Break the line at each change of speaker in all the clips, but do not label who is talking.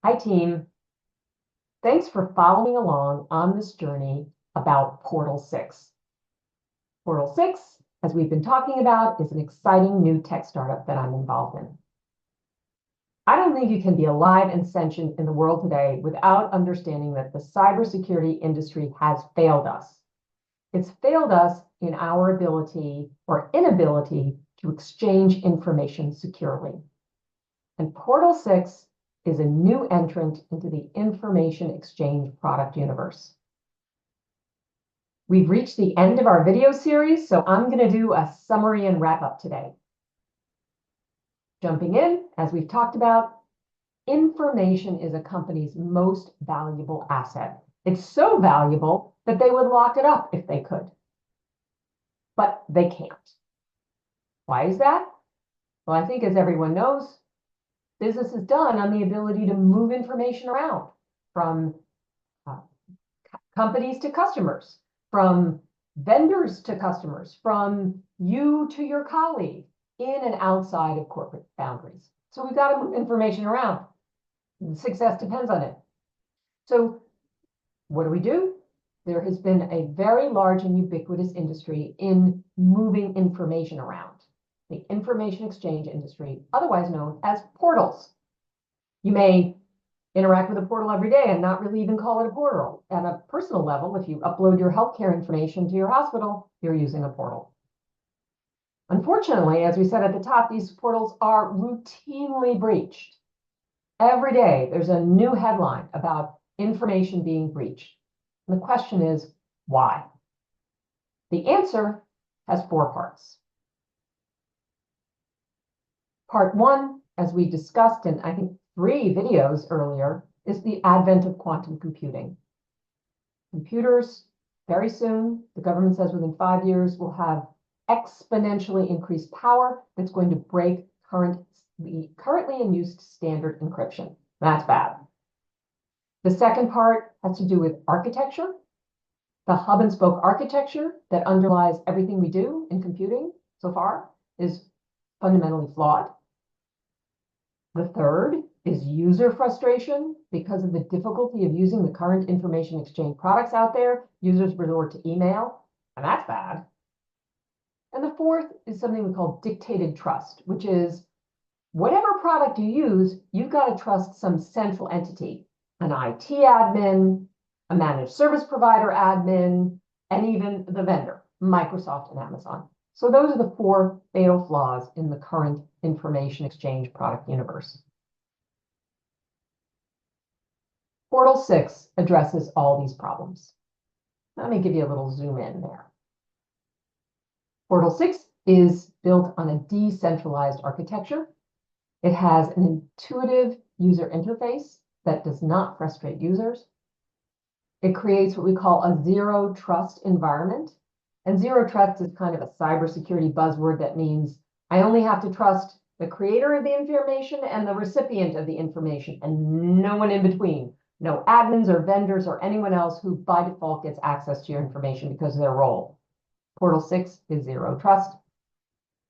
Hi, team. Thanks for following along on this journey about PortalSIX. PortalSIX, as we've been talking about, is an exciting new tech startup that I'm involved in. I don't think you can be alive and sentient in the world today without understanding that the cybersecurity industry has failed us. It's failed us in our ability or inability to exchange information securely. And PortalSIX is a new entrant into the information exchange product universe. We've reached the end of our video series, so I'm going to do a summary and wrap up today. Jumping in, as we've talked about, information is a company's most valuable asset. It's so valuable that they would lock it up if they could. But they can't. Why is that? Well, I think as everyone knows, business is done on the ability to move information around from companies to customers, from vendors to customers, from you to your colleague, in and outside of corporate boundaries. So we've got to move information around. Success depends on it. So what do? There has been a very large and ubiquitous industry in moving information around. The information exchange industry, otherwise known as portals. You may interact with a portal every day and not really even call it a portal. At a personal level, if you upload your healthcare information to your hospital, you're using a portal. Unfortunately, as we said at the top, these portals are routinely breached. Every day, there's a new headline about information being breached. And the question is, why? The answer has 4 parts. Part 1, as we discussed in, I think, 3 videos earlier, is the advent of quantum computing. Computers, very soon, the government says within 5 years, will have exponentially increased power that's going to break the currently in use standard encryption. That's bad. The second part has to do with architecture. The hub and spoke architecture that underlies everything we do in computing so far is fundamentally flawed. The third is user frustration. Because of the difficulty of using the current information exchange products out there, users resort to email, and that's bad. And the fourth is something we call dictated trust, which is whatever product you use, you've got to trust some central entity, an IT admin, a managed service provider admin, and even the vendor, Microsoft and Amazon. So those are the 4 fatal flaws in the current information exchange product universe. PortalSIX addresses all these problems. Let me give you a little zoom in there. PortalSIX is built on a decentralized architecture. It has an intuitive user interface that does not frustrate users. It creates what we call a zero trust environment. And zero trust is kind of a cybersecurity buzzword that means I only have to trust the creator of the information and the recipient of the information and no one in between. No admins or vendors or anyone else who by default gets access to your information because of their role. PortalSIX is zero trust.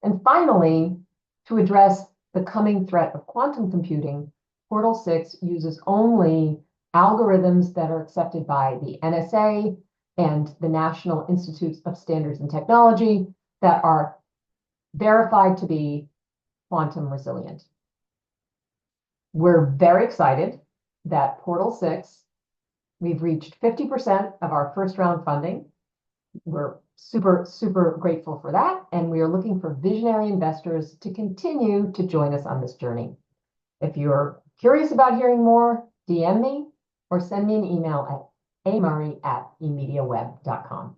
And finally, to address the coming threat of quantum computing, PortalSIX uses only algorithms that are accepted by the NSA and the National Institutes of Standards and Technology that are verified to be quantum resilient. We're very excited that PortalSIX, we've reached 50% of our first round funding. We're super, super grateful for that. And we are looking for visionary investors to continue to join us on this journey. If you're curious about hearing more, DM me or send me an email at amurray@emediaweb.com.